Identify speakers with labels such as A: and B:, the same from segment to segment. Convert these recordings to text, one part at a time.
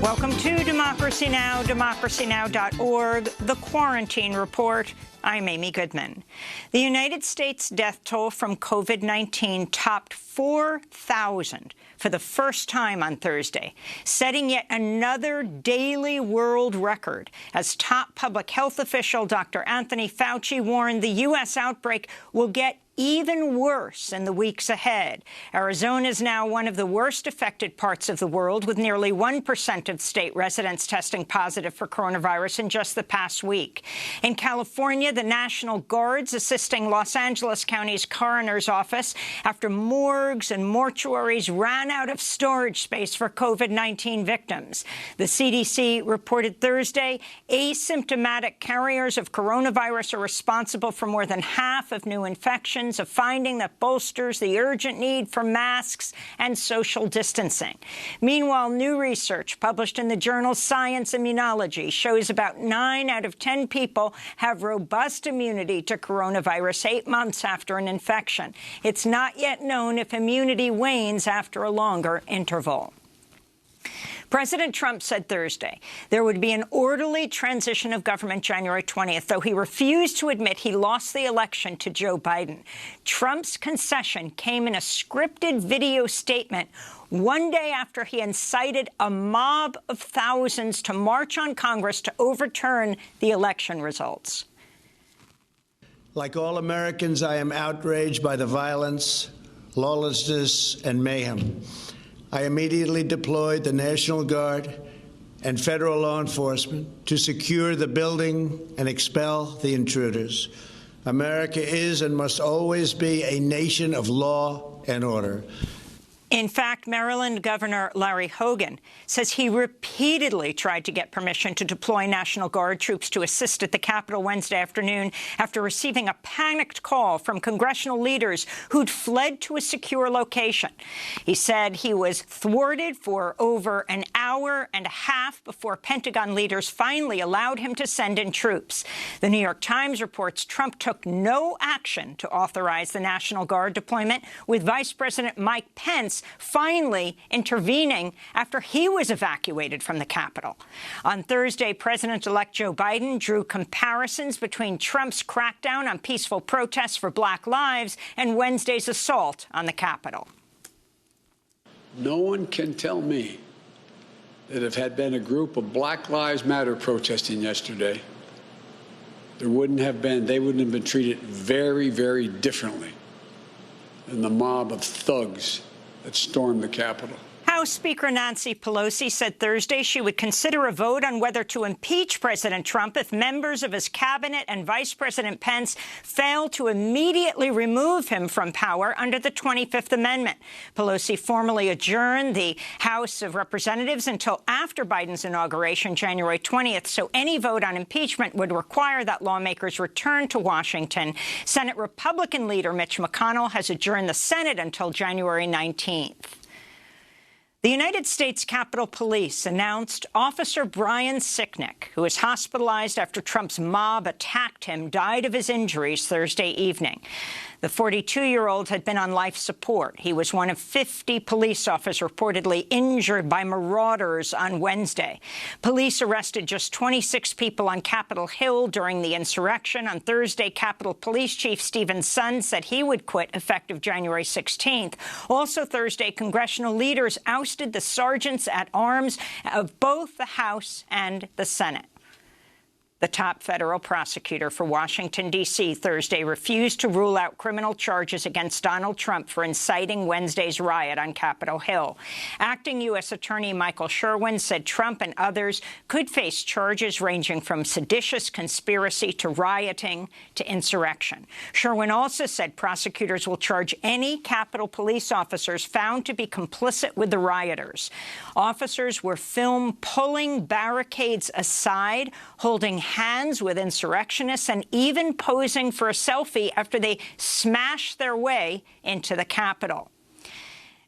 A: Welcome to Democracy Now!, democracynow.org, The Quarantine Report. I'm Amy Goodman. The United States death toll from COVID-19 topped 4,000 for the first time on Thursday, setting yet another daily world record as top public health official Dr. Anthony Fauci warned the U.S. outbreak will get even worse in the weeks ahead. Arizona is now one of the worst affected parts of the world, with nearly 1% of state residents testing positive for coronavirus in just the past week. In California, the National Guard's assisting Los Angeles County's coroner's office after morgues and mortuaries ran out of storage space for COVID-19 victims. The CDC reported Thursday asymptomatic carriers of coronavirus are responsible for more than half of new infections, a finding that bolsters the urgent need for masks and social distancing. Meanwhile, new research published in the journal Science Immunology shows about 9 out of 10 people have robust immunity to coronavirus 8 months after an infection. It's not yet known if immunity wanes after a longer interval. President Trump said Thursday there would be an orderly transition of government January 20th, though he refused to admit he lost the election to Joe Biden. Trump's concession came in a scripted video statement one day after he incited a mob of thousands to march on Congress to overturn the election results.
B: Like all Americans, I am outraged by the violence, lawlessness, and mayhem. I immediately deployed the National Guard and federal law enforcement to secure the building and expel the intruders. America is and must always be a nation of law and order.
A: In fact, Maryland Governor Larry Hogan says he repeatedly tried to get permission to deploy National Guard troops to assist at the Capitol Wednesday afternoon after receiving a panicked call from congressional leaders who'd fled to a secure location. He said he was thwarted for over an hour and a half before Pentagon leaders finally allowed him to send in troops. The New York Times reports Trump took no action to authorize the National Guard deployment, with Vice President Mike Pence finally intervening after he was evacuated from the Capitol. On Thursday, President-elect Joe Biden drew comparisons between Trump's crackdown on peaceful protests for Black lives and Wednesday's assault on the Capitol.
C: No one can tell me that if had been a group of Black Lives Matter protesting yesterday, they wouldn't have been treated very, very differently than the mob of thugs that stormed the Capitol.
A: House Speaker Nancy Pelosi said Thursday she would consider a vote on whether to impeach President Trump if members of his cabinet and Vice President Pence fail to immediately remove him from power under the 25th Amendment. Pelosi formally adjourned the House of Representatives until after Biden's inauguration, January 20th, so any vote on impeachment would require that lawmakers return to Washington. Senate Republican leader Mitch McConnell has adjourned the Senate until January 19th. The United States Capitol Police announced Officer Brian Sicknick, who was hospitalized after Trump's mob attacked him, died of his injuries Thursday evening. The 42-year-old had been on life support. He was one of 50 police officers reportedly injured by marauders on Wednesday. Police arrested just 26 people on Capitol Hill during the insurrection. On Thursday, Capitol Police Chief Stephen Sund said he would quit effective January 16th. Also Thursday, congressional leaders ousted the sergeants at arms of both the House and the Senate. The top federal prosecutor for Washington, D.C., Thursday refused to rule out criminal charges against Donald Trump for inciting Wednesday's riot on Capitol Hill. Acting U.S. Attorney Michael Sherwin said Trump and others could face charges ranging from seditious conspiracy to rioting to insurrection. Sherwin also said prosecutors will charge any Capitol police officers found to be complicit with the rioters. Officers were filmed pulling barricades aside, holding hands with insurrectionists, and even posing for a selfie after they smashed their way into the Capitol.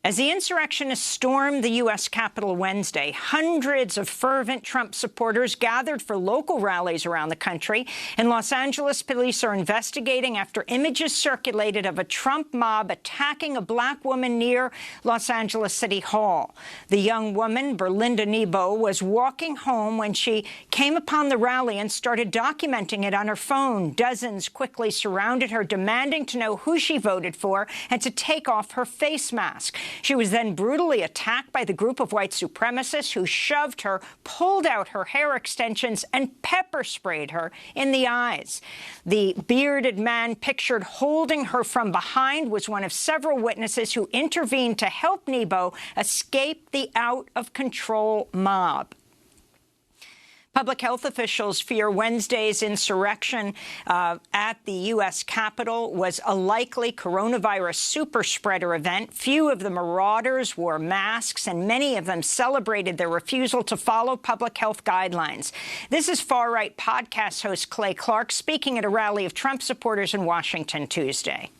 A: As the insurrectionists stormed the U.S. Capitol Wednesday, hundreds of fervent Trump supporters gathered for local rallies around the country. In Los Angeles, police are investigating after images circulated of a Trump mob attacking a black woman near Los Angeles City Hall. The young woman, Berlinda Nebo, was walking home when she came upon the rally and started documenting it on her phone. Dozens quickly surrounded her, demanding to know who she voted for and to take off her face mask. She was then brutally attacked by the group of white supremacists who shoved her, pulled out her hair extensions, and pepper sprayed her in the eyes. The bearded man pictured holding her from behind was one of several witnesses who intervened to help Nebo escape the out-of-control mob. Public health officials fear Wednesday's insurrection at the U.S. Capitol was a likely coronavirus superspreader event. Few of the marauders wore masks, and many of them celebrated their refusal to follow public health guidelines. This is far-right podcast host Clay Clark speaking at a rally of Trump supporters in Washington Tuesday.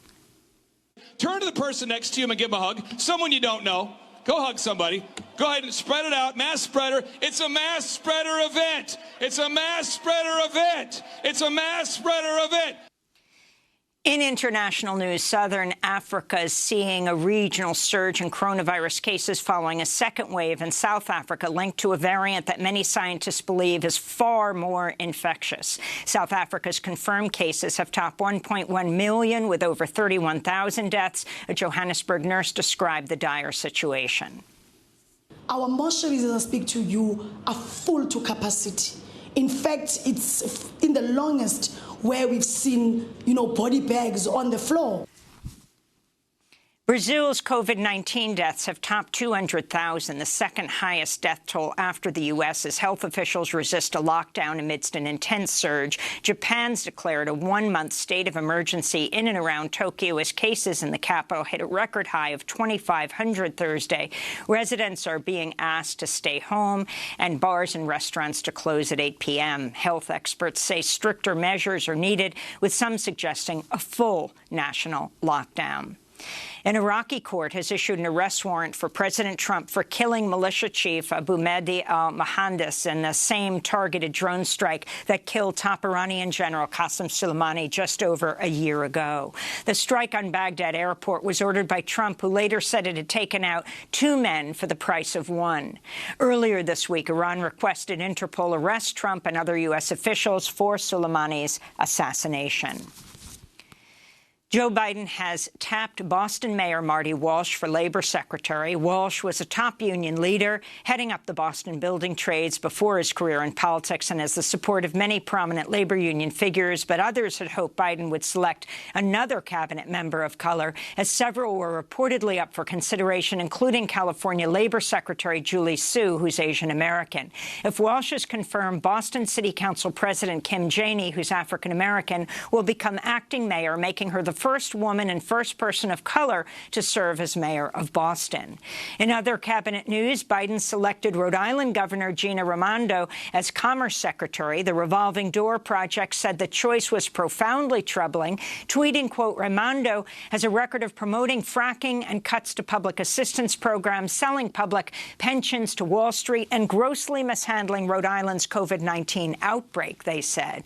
D: Turn to the person next to you and give them a hug. Someone you don't know. Go hug somebody. Go ahead and spread it out. Mass spreader. It's a mass spreader event. It's a mass spreader event. It's a mass spreader event.
A: In international news, Southern Africa is seeing a regional surge in coronavirus cases following a second wave in South Africa linked to a variant that many scientists believe is far more infectious. South Africa's confirmed cases have topped 1.1 million with over 31,000 deaths. A Johannesburg nurse described the dire situation.
E: Our mortuaries, as I speak to you, are full to capacity. In fact, it's in the longest where we've seen, body bags on the floor.
A: Brazil's COVID-19 deaths have topped 200,000, the second highest death toll after the U.S. as health officials resist a lockdown amidst an intense surge. Japan's declared a one-month state of emergency in and around Tokyo as cases in the capital hit a record high of 2,500 Thursday. Residents are being asked to stay home and bars and restaurants to close at 8 p.m. Health experts say stricter measures are needed, with some suggesting a full national lockdown. An Iraqi court has issued an arrest warrant for President Trump for killing militia chief Abu Mahdi al-Muhandis in the same targeted drone strike that killed top Iranian General Qasem Soleimani just over a year ago. The strike on Baghdad airport was ordered by Trump, who later said it had taken out 2 men for the price of 1. Earlier this week, Iran requested Interpol arrest Trump and other U.S. officials for Soleimani's assassination. Joe Biden has tapped Boston Mayor Marty Walsh for labor secretary. Walsh was a top union leader, heading up the Boston building trades before his career in politics and has the support of many prominent labor union figures. But others had hoped Biden would select another cabinet member of color, as several were reportedly up for consideration, including California Labor Secretary Julie Su, who's Asian American. If Walsh is confirmed, Boston City Council President Kim Janey, who's African American, will become acting mayor, making her the first woman and first person of color to serve as mayor of Boston. In other cabinet news, Biden selected Rhode Island Governor Gina Raimondo as Commerce Secretary. The Revolving Door Project said the choice was profoundly troubling, tweeting, quote, "Raimondo has a record of promoting fracking and cuts to public assistance programs, selling public pensions to Wall Street, and grossly mishandling Rhode Island's COVID-19 outbreak," they said.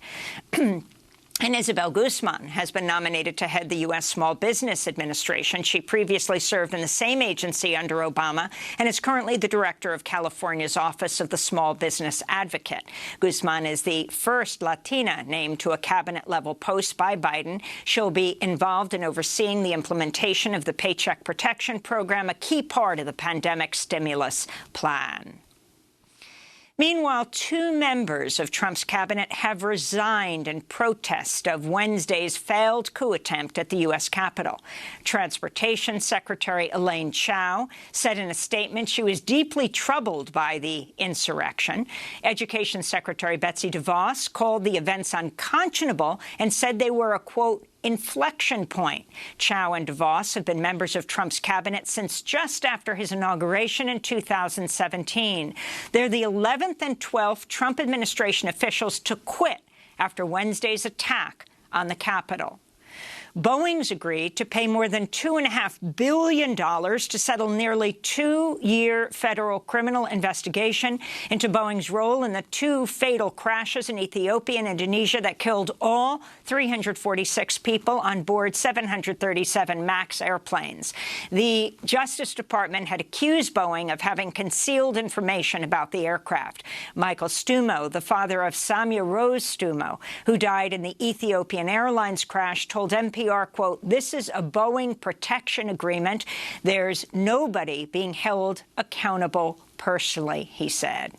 A: And Isabel Guzman has been nominated to head the U.S. Small Business Administration. She previously served in the same agency under Obama and is currently the director of California's Office of the Small Business Advocate. Guzman is the first Latina named to a cabinet-level post by Biden. She'll be involved in overseeing the implementation of the Paycheck Protection Program, a key part of the pandemic stimulus plan. Meanwhile, 2 members of Trump's cabinet have resigned in protest of Wednesday's failed coup attempt at the U.S. Capitol. Transportation Secretary Elaine Chao said in a statement she was deeply troubled by the insurrection. Education Secretary Betsy DeVos called the events unconscionable and said they were a, quote, inflection point. Chao and DeVos have been members of Trump's cabinet since just after his inauguration in 2017. They're the 11th and 12th Trump administration officials to quit after Wednesday's attack on the Capitol. Boeing's agreed to pay more than $2.5 billion to settle nearly 2-year federal criminal investigation into Boeing's role in the 2 fatal crashes in Ethiopia and Indonesia that killed all 346 people on board 737 MAX airplanes. The Justice Department had accused Boeing of having concealed information about the aircraft. Michael Stumo, the father of Samia Rose Stumo, who died in the Ethiopian Airlines crash, told NPR, quote, "This is a Boeing protection agreement. There's nobody being held accountable personally," he said.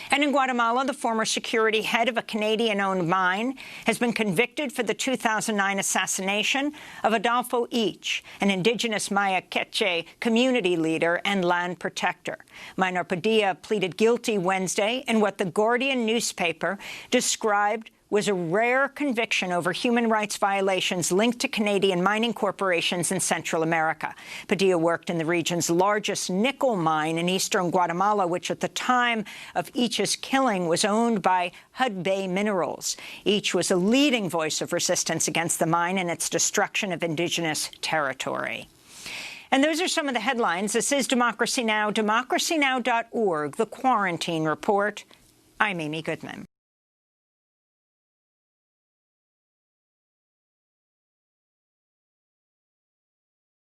A: And in Guatemala, the former security head of a Canadian-owned mine has been convicted for the 2009 assassination of Adolfo Ich, an indigenous Maya Quechua community leader and land protector. Minor Padilla pleaded guilty Wednesday in what the Guardian newspaper described was a rare conviction over human rights violations linked to Canadian mining corporations in Central America. Padilla worked in the region's largest nickel mine in eastern Guatemala, which at the time of Ich's killing was owned by Hudbay Minerals. Ich was a leading voice of resistance against the mine and its destruction of indigenous territory. And those are some of the headlines. This is Democracy Now!, democracynow.org, The Quarantine Report. I'm Amy Goodman.